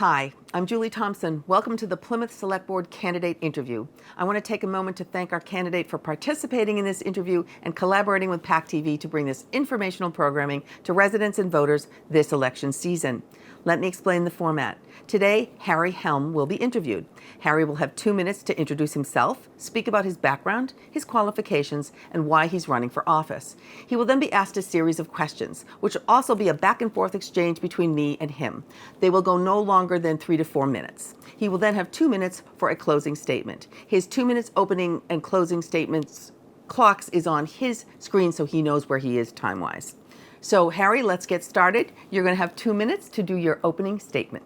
Hi, I'm Julie Thompson. Welcome to the Plymouth Select Board candidate interview. I want to take a moment to thank our candidate for participating in this interview and collaborating with PAC TV to bring this informational programming to residents and voters this election season. Let me explain the format. Today, Helm will be interviewed. Harry will have 2 minutes to introduce himself, speak about his background, his qualifications, and why he's running for office. He will then be asked a series of questions, which will also be a back and forth exchange between me and him. They will go no longer than 3 to 4 minutes. He will then have 2 minutes for a closing statement. His 2 minutes opening and closing statements clocks is on his screen so he knows where he is time-wise. So Harry, let's get started. You're going to have 2 minutes to do your opening statement.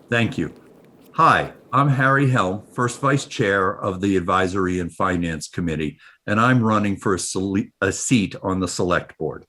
Thank you. Hi, I'm Harry Helm, First Vice Chair of the Advisory and Finance Committee, and I'm running for a seat on the Select Board.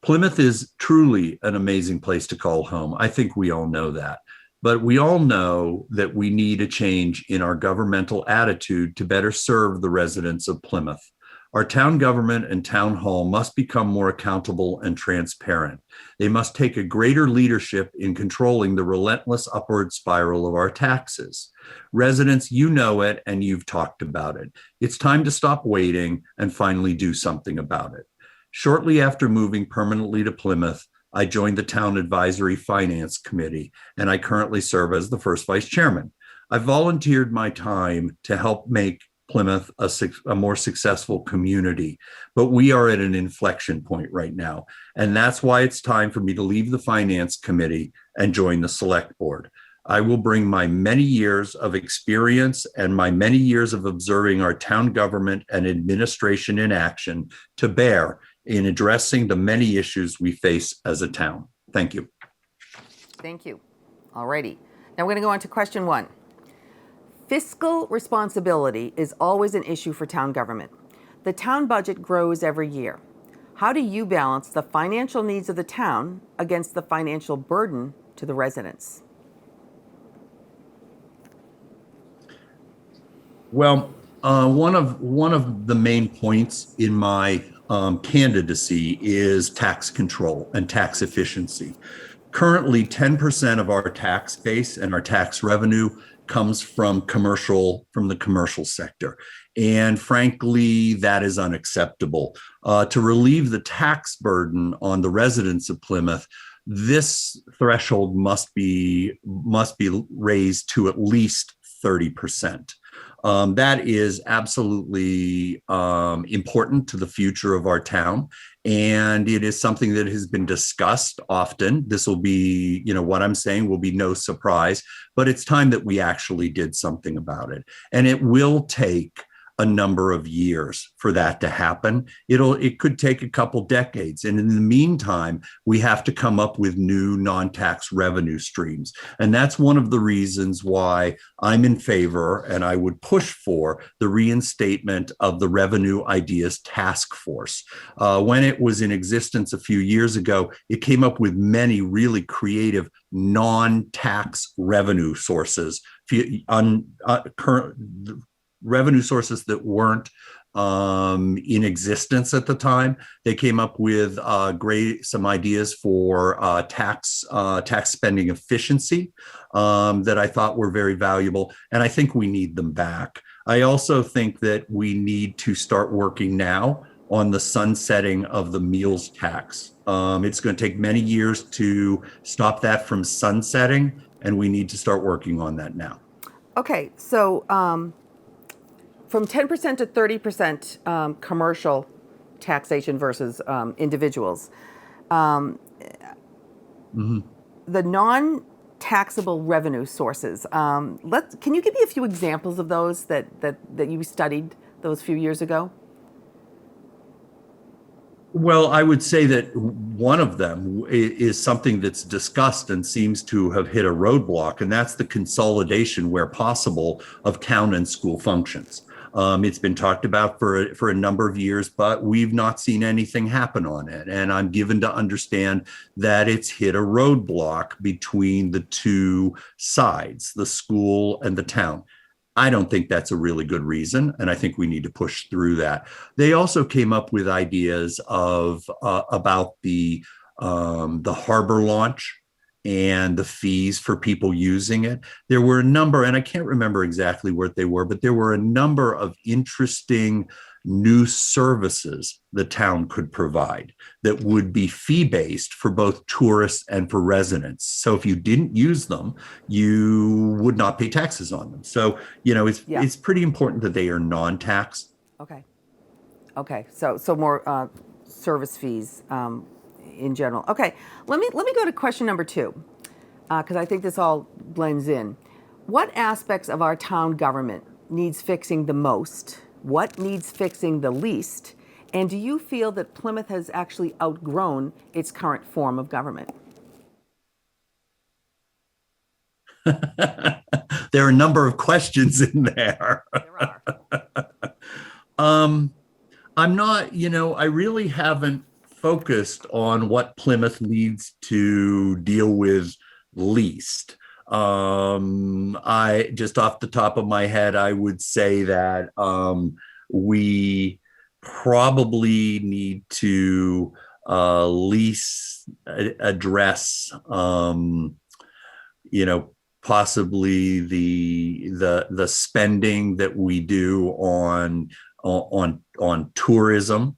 Plymouth is truly an amazing place to call home. I think we all know that. But we all know that we need a change in our governmental attitude to better serve the residents of Plymouth. Our town government and town hall must become more accountable and transparent. They must take a greater leadership in controlling the relentless upward spiral of our taxes. Residents, you know it and you've talked about it. It's time to stop waiting and finally do something about it. Shortly after moving permanently to Plymouth, I joined the Town Advisory Finance Committee, and I currently serve as the first vice chairman. I volunteered my time to help make Plymouth a more successful community, but we are at an inflection point right now. And that's why it's time for me to leave the Finance Committee and join the Select Board. I will bring my many years of experience and my many years of observing our town government and administration in action to bear in addressing the many issues we face as a town. Thank you. Thank you. All righty. Now we're going to go on to question 1. Fiscal responsibility is always an issue for town government. The town budget grows every year. How do you balance the financial needs of the town against the financial burden to the residents? Well, one of the main points in my candidacy is tax control and tax efficiency. Currently, 10% of our tax base and our tax revenue comes from the commercial sector. And frankly, that is unacceptable. To relieve the tax burden on the residents of Plymouth, this threshold must be raised to at least 30%. That is absolutely important to the future of our town. And it is something that has been discussed often. This will be, what I'm saying will be no surprise, but it's time that we actually did something about it. And it will take a number of years for that to happen. It could take a couple decades. And in the meantime, we have to come up with new non-tax revenue streams. And that's one of the reasons why I'm in favor and I would push for the reinstatement of the Revenue Ideas Task Force. When it was in existence a few years ago, it came up with many really creative non-tax revenue sources, revenue sources that weren't in existence at the time. They came up with some ideas for tax spending efficiency that I thought were very valuable, and I think we need them back. I also think that we need to start working now on the sunsetting of the meals tax. It's going to take many years to stop that from sunsetting, and we need to start working on that now. Okay, so from 10% to 30% commercial taxation versus individuals. The non-taxable revenue sources. Can you give me a few examples of those that you studied those few years ago? Well, I would say that one of them is something that's discussed and seems to have hit a roadblock, and that's the consolidation, where possible, of town and school functions. It's been talked about for a number of years, but we've not seen anything happen on it. And I'm given to understand that it's hit a roadblock between the two sides, the school and the town. I don't think that's a really good reason, and I think we need to push through that. They also came up with ideas of about the harbor launch and the fees for people using it. There were a number, and I can't remember exactly what they were, but there were a number of interesting new services the town could provide that would be fee-based for both tourists and for residents. So if you didn't use them, you would not pay taxes on them. So, it's pretty important that they are non-tax. Okay. Okay. So more service fees in general. Okay. Let me go to question number 2 because I think this all blends in. What aspects of our town government needs fixing the most? What needs fixing the least? And do you feel that Plymouth has actually outgrown its current form of government? There are a number of questions in there. There are. I'm not, I really haven't focused on what Plymouth needs to deal with least. I just off the top of my head, I would say that we probably need to least address, possibly the spending that we do on tourism,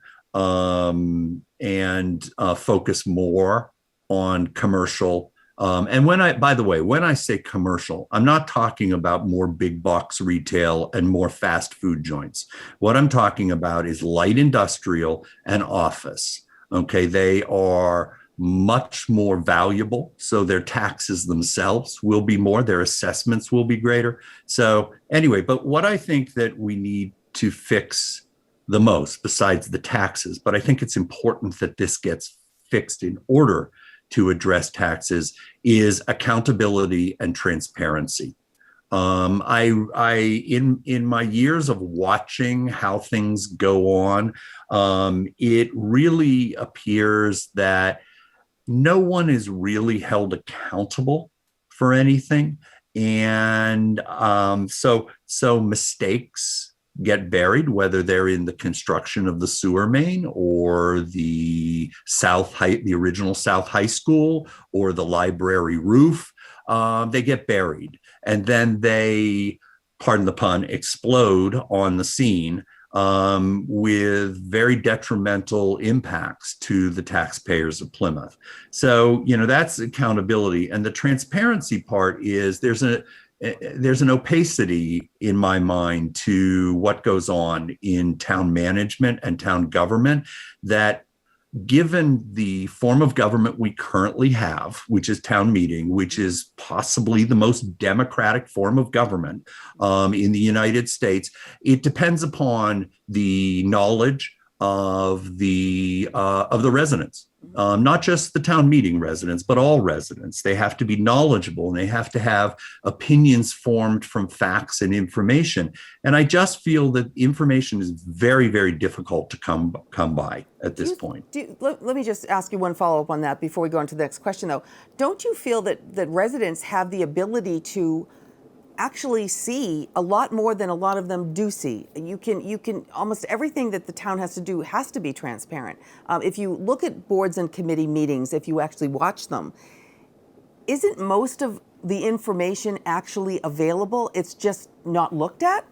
and focus more on commercial. And by the way, when I say commercial, I'm not talking about more big box retail and more fast food joints. What I'm talking about is light industrial and office. Okay, they are much more valuable. So their taxes themselves will be more, their assessments will be greater. So anyway, but what I think that we need to fix the most, besides the taxes, but I think it's important that this gets fixed in order to address taxes, is accountability and transparency. In my years of watching how things go on, it really appears that no one is really held accountable for anything. And so mistakes get buried, whether they're in the construction of the sewer main or the original South High School or the library roof. They get buried, and then they, pardon the pun, explode on the scene with very detrimental impacts to the taxpayers of Plymouth. So, that's accountability. And the transparency part is there's an opacity in my mind to what goes on in town management and town government that, given the form of government we currently have, which is town meeting, which is possibly the most democratic form of government in the United States, it depends upon the knowledge of the residents. Not just the town meeting residents, but all residents. They have to be knowledgeable and they have to have opinions formed from facts and information. And I just feel that information is very, very difficult to come by at this point. Let me just ask you one follow-up on that before we go on to the next question, though. Don't you feel that residents have the ability to actually see a lot more than a lot of them do see? You can almost everything that the town has to do has to be transparent. If you look at boards and committee meetings, if you actually watch them, isn't most of the information actually available? It's just not looked at?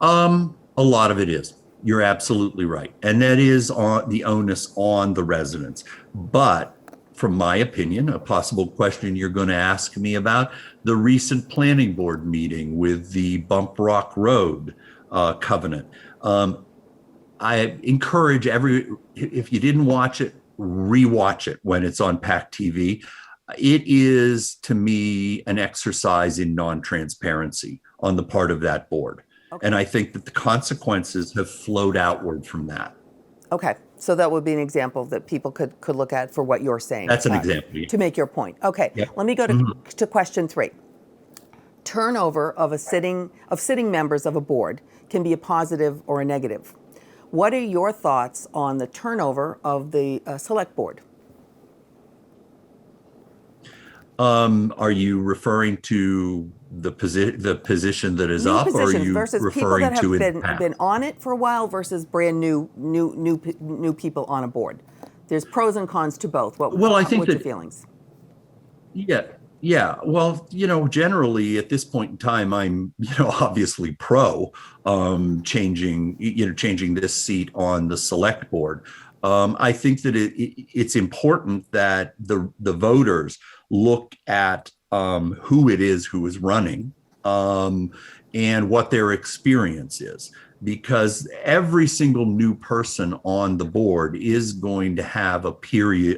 A lot of it is. You're absolutely right. And that is on the onus on the residents. But from my opinion, a possible question you're going to ask me about, the recent planning board meeting with the Bump Rock Road covenant. I encourage if you didn't watch it, rewatch it when it's on PAC TV. It is, to me, an exercise in non-transparency on the part of that board. Okay. And I think that the consequences have flowed outward from that. Okay, so that would be an example that people could look at for what you're saying. That's an example. To make your point. Okay, yep. Let me go to question 3. Turnover of sitting members of a board can be a positive or a negative. What are your thoughts on the turnover of the select board? Are you referring to the position that is up, or are you versus referring people that to have been on it for a while versus brand new people on a board? There's pros and cons to both. Well, I think what's your that, feelings? yeah, yeah. Well, generally at this point in time, I'm, obviously pro changing this seat on the select board. I think that it's important that the voters look at who it is who is running, and what their experience is, because every single new person on the board is going to have a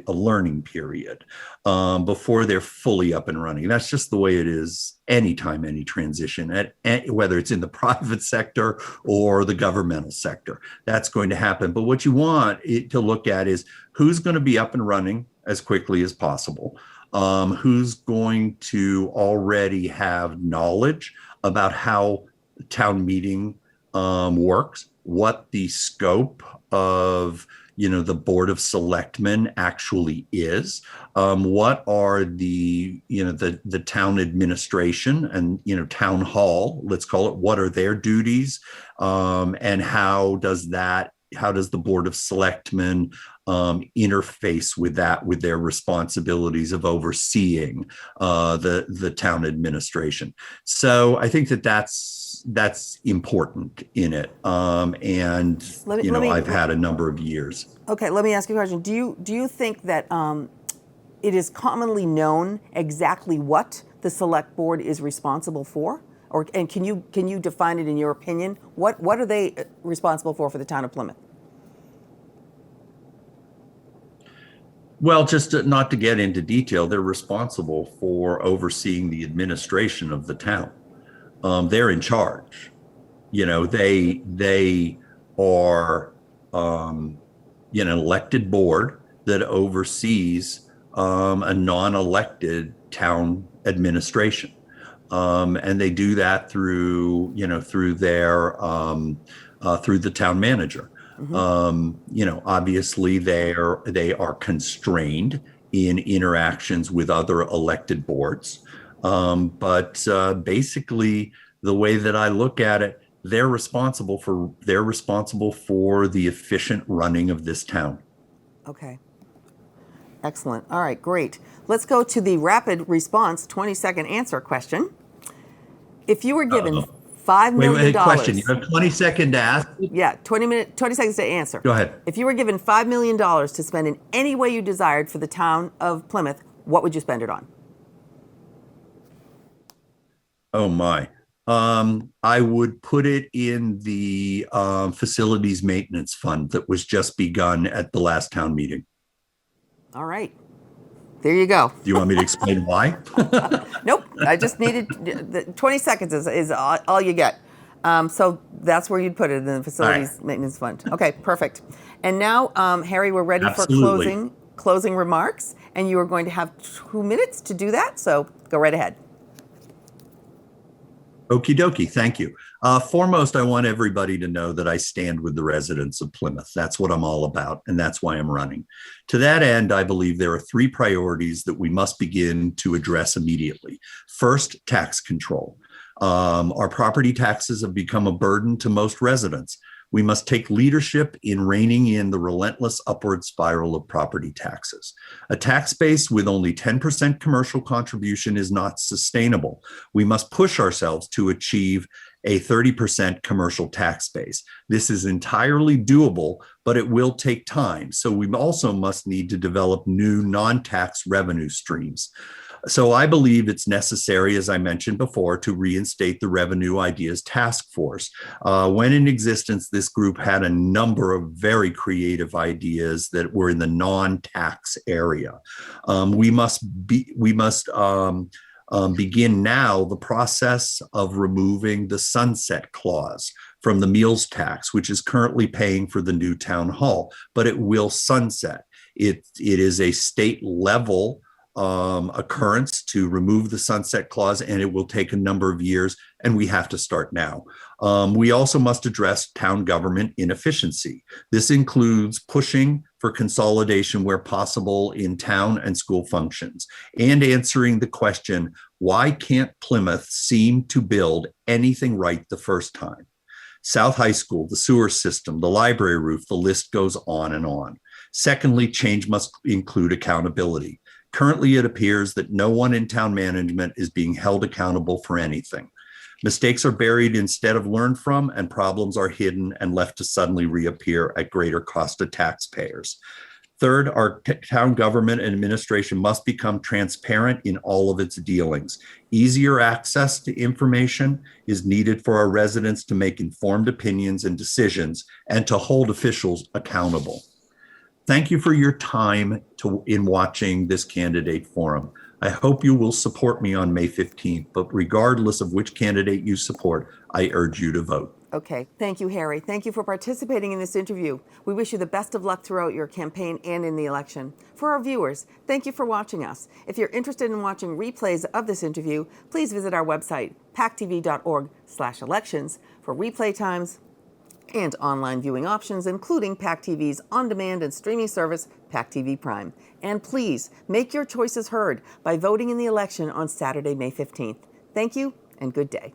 learning period before they're fully up and running. That's just the way it is anytime any transition, whether it's in the private sector or the governmental sector. That's going to happen. But what you want to look at is who's going to be up and running as quickly as possible, who's going to already have knowledge about how town meeting works, what the scope of the Board of Selectmen actually is, what are the town administration and town hall, let's call it, what are their duties, and how does the Board of Selectmen interface with that, with their responsibilities of overseeing the town administration. So I think that's important in it. And I've had a number of years. Okay, let me ask you a question. Do you think that it is commonly known exactly what the select board is responsible for? And can you define it in your opinion? What are they responsible for the town of Plymouth? Well, just not to get into detail, they're responsible for overseeing the administration of the town. They're in charge. They are an elected board that oversees a non-elected town administration, and they do that through the town manager. Obviously they are constrained in interactions with other elected boards. But basically, the way that I look at it, they're responsible for the efficient running of this town. Okay. Excellent. All right, great. Let's go to the rapid response 20-second answer question. If you were given $5 million. Wait, question. You have 20 seconds to ask? Yeah, 20 seconds to answer. Go ahead. If you were given $5 million to spend in any way you desired for the town of Plymouth, what would you spend it on? Oh my. I would put it in the facilities maintenance fund that was just begun at the last town meeting. All right. There you go. Do you want me to explain why? Nope. I just needed 20 seconds is all you get. So that's where you'd put it, in the facilities maintenance fund. Okay, perfect. And now, Harry, we're ready Absolutely. for closing remarks, and you are going to have 2 minutes to do that. So go right ahead. Okie dokie. Thank you. Foremost, I want everybody to know that I stand with the residents of Plymouth. That's what I'm all about, and that's why I'm running. To that end, I believe there are 3 priorities that we must begin to address immediately. First, tax control. Our property taxes have become a burden to most residents. We must take leadership in reining in the relentless upward spiral of property taxes. A tax base with only 10% commercial contribution is not sustainable. We must push ourselves to achieve a 30% commercial tax base. This is entirely doable, but it will take time. So we also must need to develop new non-tax revenue streams. So I believe it's necessary, as I mentioned before, to reinstate the Revenue Ideas Task Force. When in existence, this group had a number of very creative ideas that were in the non-tax area. We must begin now the process of removing the sunset clause from the meals tax, which is currently paying for the new town hall, but it will sunset. It is a state level occurrence to remove the sunset clause, and it will take a number of years, and we have to start now. We also must address town government inefficiency. This includes pushing for consolidation where possible in town and school functions, and answering the question, why can't Plymouth seem to build anything right the first time? South High School, the sewer system, the library roof, the list goes on and on. Secondly, change must include accountability. Currently, it appears that no one in town management is being held accountable for anything. Mistakes are buried instead of learned from, and problems are hidden and left to suddenly reappear at greater cost to taxpayers. Third, our town government and administration must become transparent in all of its dealings. Easier access to information is needed for our residents to make informed opinions and decisions and to hold officials accountable. Thank you for your time in watching this candidate forum. I hope you will support me on May 15th, but regardless of which candidate you support, I urge you to vote. Okay, thank you, Harry. Thank you for participating in this interview. We wish you the best of luck throughout your campaign and in the election. For our viewers, thank you for watching us. If you're interested in watching replays of this interview, please visit our website, pactv.org/elections, for replay times and online viewing options, including PAC TV's on-demand and streaming service, PAC TV Prime. And please make your choices heard by voting in the election on Saturday, May 15th. Thank you and good day.